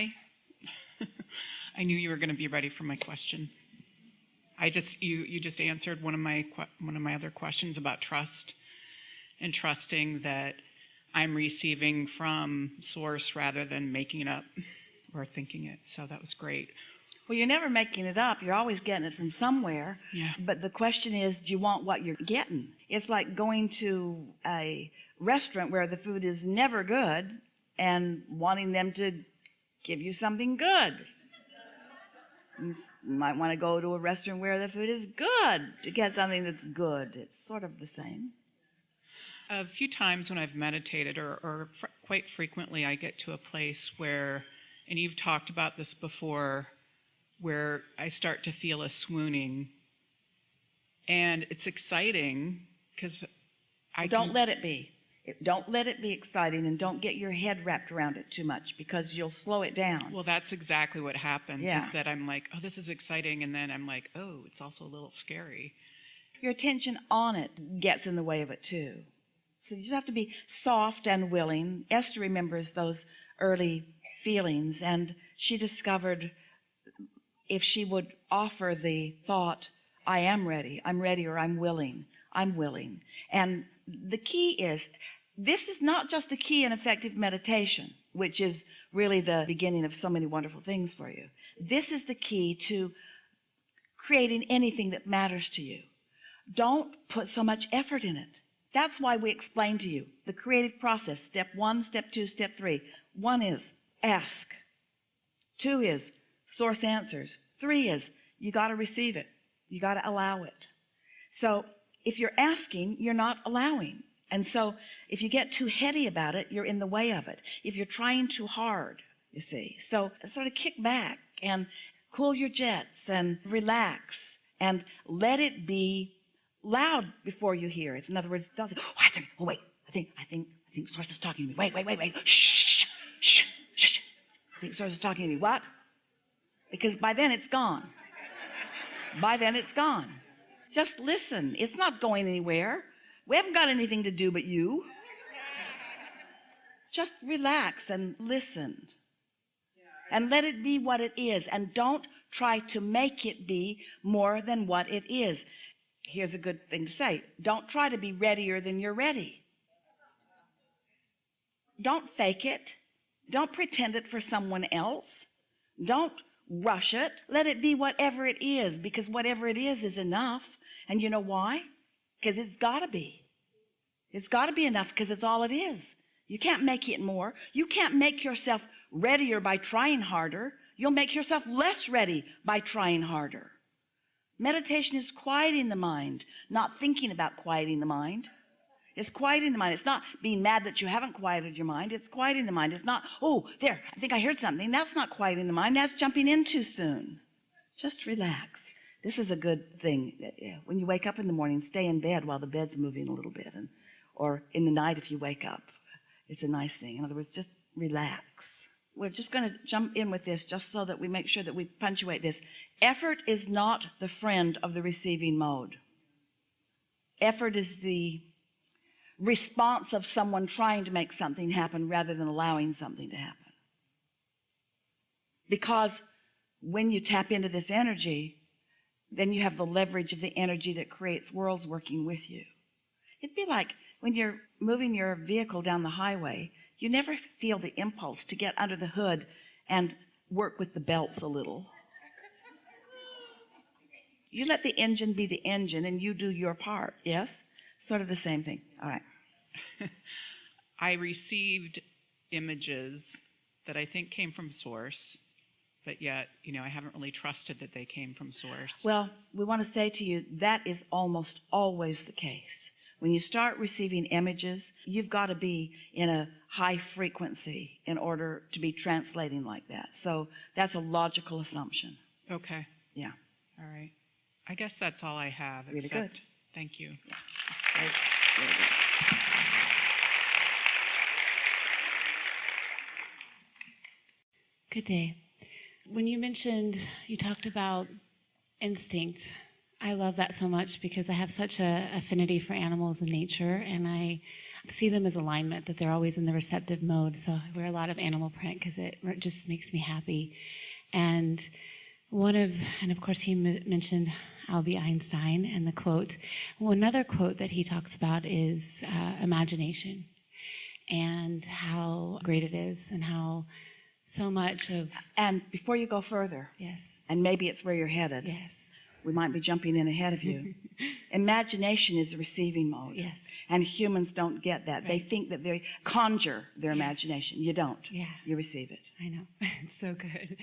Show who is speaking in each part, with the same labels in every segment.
Speaker 1: Hi. I knew you were going to be ready for my question. You just answered one of my other questions about trust and trusting that I'm receiving from source rather than making it up or thinking it. So that was great.
Speaker 2: Well, you're never making it up. You're always getting it from somewhere.
Speaker 1: Yeah.
Speaker 2: But the question is, do you want what you're getting? It's like going to a restaurant where the food is never good and wanting them to give you something good. You might want to go to a restaurant where the food is good to get something that's good. It's sort of the same.
Speaker 1: A few times when I've meditated, or quite frequently, I get to a place where, and you've talked about this before, where I start to feel a swooning. And it's exciting because
Speaker 2: Don't let it be. Don't let it be exciting, and don't get your head wrapped around it too much, because you'll slow it down.
Speaker 1: Well, that's exactly what happens,
Speaker 2: Yeah.
Speaker 1: is that I'm like, oh, this is exciting, and then I'm like, oh, it's also a little scary.
Speaker 2: Your attention on it gets in the way of it too. So you just have to be soft and willing. Esther remembers those early feelings, and she discovered if she would offer the thought, I am ready, I'm ready, or I'm willing. And the key is, this is not just the key in effective meditation, which is really the beginning of so many wonderful things for you. This is the key to creating anything that matters to you. Don't put so much effort in it. That's why we explain to you the creative process, step 1, step 2, step 3. 1 is ask. 2 is source answers. 3 is you got to receive it. You got to allow it. So if you're asking, you're not allowing. And so if you get too heady about it, you're in the way of it. If you're trying too hard, you see. So sort of kick back and cool your jets and relax and let it be loud before you hear it. In other words, don't say, wait, I think source is talking to me. Wait. Shh. I think source is talking to me. What? Because by then it's gone. Just listen. It's not going anywhere. We haven't got anything to do but you. Just relax and listen. And let it be what it is. And don't try to make it be more than what it is. Here's a good thing to say. Don't try to be readier than you're ready. Don't fake it. Don't pretend it for someone else. Don't rush it. Let it be whatever it is, because whatever it is enough. And you know why? Because it's got to be. It's got to be enough, because it's all it is. You can't make it more. You can't make yourself readier by trying harder. You'll make yourself less ready by trying harder. Meditation is quieting the mind, not thinking about quieting the mind. It's quieting the mind. It's not being mad that you haven't quieted your mind. It's quieting the mind. It's not, oh, there, I think I heard something. That's not quieting the mind. That's jumping in too soon. Just relax. This is a good thing. When you wake up in the morning, stay in bed while the bed's moving a little bit. Or in the night if you wake up. It's a nice thing. In other words, just relax. We're just going to jump in with this just so that we make sure that we punctuate this. Effort is not the friend of the receiving mode. Effort is the response of someone trying to make something happen rather than allowing something to happen. Because when you tap into this energy, then you have the leverage of the energy that creates worlds working with you. It'd be like when you're moving your vehicle down the highway, you never feel the impulse to get under the hood and work with the belts a little. You let the engine be the engine and you do your part, yes? Sort of the same thing. All right.
Speaker 1: I received images that I think came from source, but yet, I haven't really trusted that they came from source.
Speaker 2: Well, we want to say to you, that is almost always the case. When you start receiving images, you've got to be in a high frequency in order to be translating like that. So that's a logical assumption.
Speaker 1: Okay.
Speaker 2: Yeah.
Speaker 1: All right. I guess that's all I have.
Speaker 2: Really good.
Speaker 1: Thank you.
Speaker 2: Yeah. That's really good.
Speaker 3: Good day. When you talked about instinct. I love that so much because I have such an affinity for animals and nature, and I see them as alignment, that they're always in the receptive mode. So I wear a lot of animal print because it just makes me happy. And and of course he mentioned Albie Einstein and the quote. Well, another quote that he talks about is imagination, and how great it is, and how so much of,
Speaker 2: And before you go further,
Speaker 3: yes,
Speaker 2: and maybe it's where you're headed,
Speaker 3: yes,
Speaker 2: we might be jumping in ahead of you. Imagination is receiving mode.
Speaker 3: yes,
Speaker 2: And humans don't get that. They
Speaker 3: Right.
Speaker 2: think that they conjure their
Speaker 3: Yes.
Speaker 2: imagination. You don't.
Speaker 3: yeah.
Speaker 2: You receive it.
Speaker 3: I know. It's so good.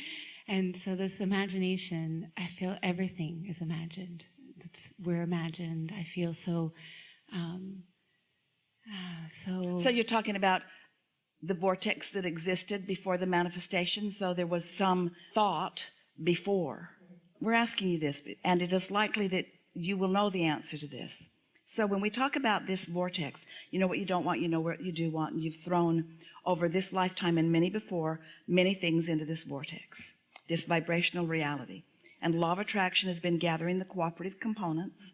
Speaker 3: And so this imagination, I feel everything is imagined. We're imagined. I feel so,
Speaker 2: So you're talking about the vortex that existed before the manifestation. So there was some thought before. We're asking you this, and it is likely that you will know the answer to this. So when we talk about this vortex, you know what you don't want, you know what you do want, and you've thrown over this lifetime and many before, many things into this vortex, this vibrational reality. And law of attraction has been gathering the cooperative components.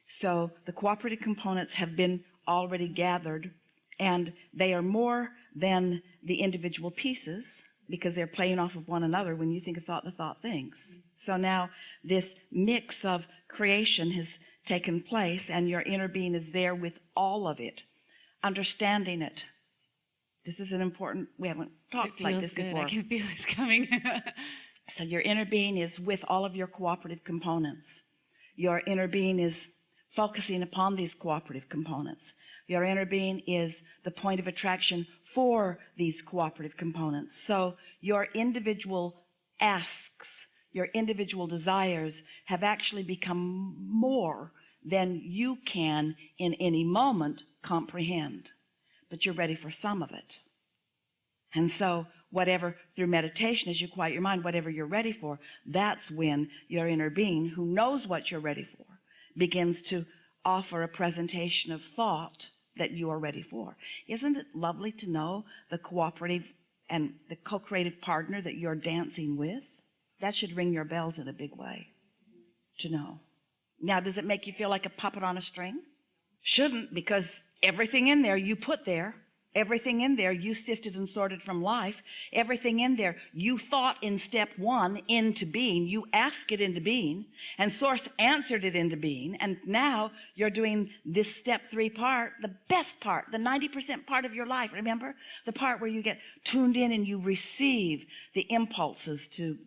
Speaker 2: So the cooperative components have been already gathered, and they are more than the individual pieces, because they're playing off of one another. When you think of thought, the thought thinks. So now this mix of creation has taken place, and your inner being is there with all of it, understanding it. This is an important, we haven't talked
Speaker 3: it
Speaker 2: like
Speaker 3: feels
Speaker 2: this
Speaker 3: good.
Speaker 2: before.
Speaker 3: I can feel it's coming.
Speaker 2: So your inner being is with all of your cooperative components. Your inner being is focusing upon these cooperative components. Your inner being is the point of attraction for these cooperative components. So your individual asks, your individual desires have actually become more than you can in any moment comprehend. But you're ready for some of it. And so whatever, through meditation, as you quiet your mind, whatever you're ready for, that's when your inner being, who knows what you're ready for, begins to offer a presentation of thought that you are ready for. Isn't it lovely to know the cooperative and the co-creative partner that you're dancing with? That should ring your bells in a big way to know. Now, does it make you feel like a puppet on a string? Shouldn't, because everything in there you put there. Everything in there you sifted and sorted from life. Everything in there you thought in step one into being. You asked it into being, and Source answered it into being. And now you're doing this step 3 part, the best part, the 90% part of your life. Remember? The part where you get tuned in and you receive the impulses to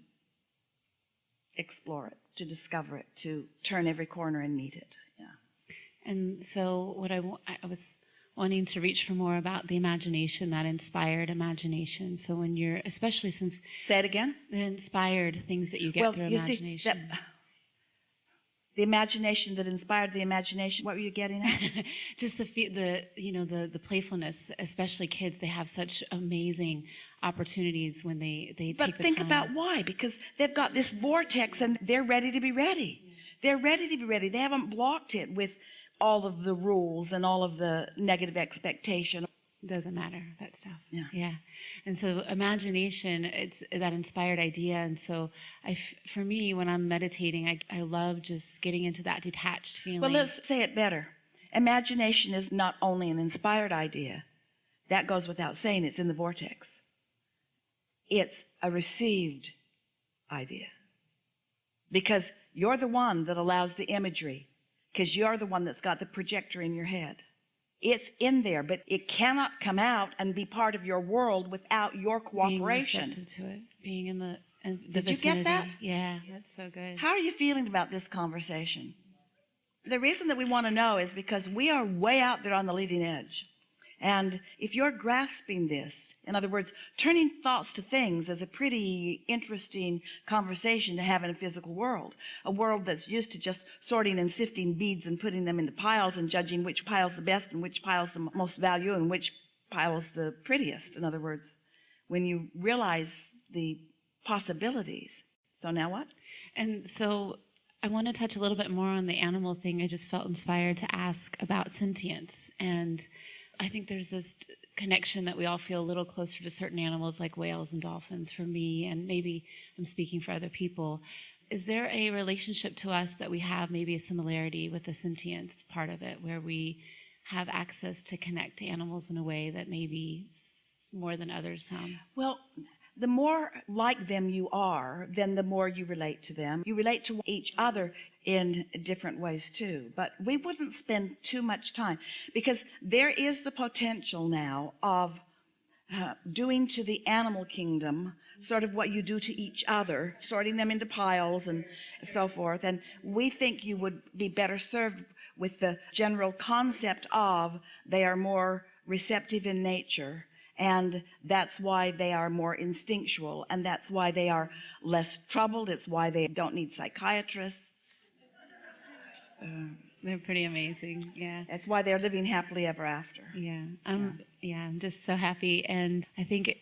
Speaker 2: explore it, to discover it, to turn every corner and meet it. Yeah.
Speaker 3: And so what I was wanting to reach for more about the imagination, that inspired imagination. So when you're, especially since
Speaker 2: Say it again.
Speaker 3: the inspired things that you get through
Speaker 2: you
Speaker 3: imagination.
Speaker 2: See, the imagination that inspired the imagination. What were you getting at?
Speaker 3: Just the playfulness, especially kids, they have such amazing opportunities when they take
Speaker 2: But
Speaker 3: the
Speaker 2: think
Speaker 3: time.
Speaker 2: about why. Because they've got this vortex and they're ready to be ready. They're ready to be ready. They haven't blocked it with all of the rules and all of the negative expectation.
Speaker 3: Doesn't matter, that stuff.
Speaker 2: Yeah.
Speaker 3: And so imagination, it's that inspired idea. And so for me, when I'm meditating, I love just getting into that detached feeling.
Speaker 2: Well, let's say it better. Imagination is not only an inspired idea. That goes without saying. It's in the vortex. It's a received idea. Because you're the one that allows the imagery. Because you're the one that's got the projector in your head. It's in there, but it cannot come out and be part of your world without your cooperation.
Speaker 3: Being receptive to it, being in the
Speaker 2: Did you
Speaker 3: vicinity.
Speaker 2: get that?
Speaker 3: Yeah, that's so good.
Speaker 2: How are you feeling about this conversation? The reason that we want to know is because we are way out there on the leading edge. And if you're grasping this, in other words, turning thoughts to things is a pretty interesting conversation to have in a physical world. A world that's used to just sorting and sifting beads and putting them into piles and judging which pile's the best and which pile's the most value and which pile's the prettiest. In other words, when you realize the possibilities. So now what?
Speaker 3: And so I want to touch a little bit more on the animal thing. I just felt inspired to ask about sentience. And I think there's this connection that we all feel a little closer to certain animals like whales and dolphins for me, and maybe I'm speaking for other people. Is there a relationship to us that we have maybe a similarity with the sentience part of it, where we have access to connect to animals in a way that maybe more than others some.
Speaker 2: Well, the more like them you are, then the more you relate to them. You relate to each other in different ways too. But we wouldn't spend too much time, because there is the potential now of doing to the animal kingdom sort of what you do to each other, sorting them into piles and so forth. And we think you would be better served with the general concept of they are more receptive in nature, and that's why they are more instinctual, and that's why they are less troubled. It's why they don't need psychiatrists.
Speaker 3: They're pretty amazing. Yeah.
Speaker 2: That's why they're living happily ever after.
Speaker 3: Yeah. I'm just so happy. And I think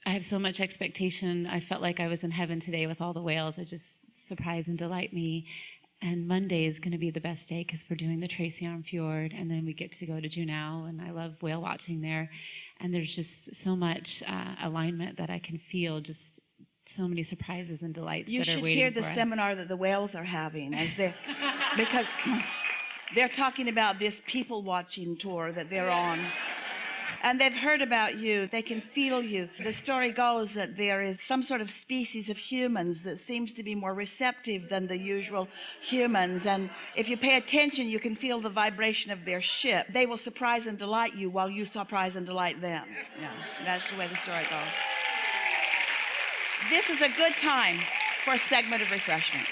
Speaker 3: I have so much expectation. I felt like I was in heaven today with all the whales. It just surprise and delight me. And Monday is going to be the best day because we're doing the Tracy Arm Fjord, and then we get to go to Juneau, and I love whale watching there. And there's just so much alignment that I can feel, just so many surprises and delights
Speaker 2: You
Speaker 3: that are
Speaker 2: should
Speaker 3: waiting
Speaker 2: hear
Speaker 3: for
Speaker 2: the
Speaker 3: us.
Speaker 2: seminar that the whales are having because they're talking about this people watching tour that they're on. And they've heard about you. They can feel you. The story goes that there is some sort of species of humans that seems to be more receptive than the usual humans. And if you pay attention, you can feel the vibration of their ship. They will surprise and delight you while you surprise and delight them. Yeah, that's the way the story goes. This is a good time for a segment of refreshment.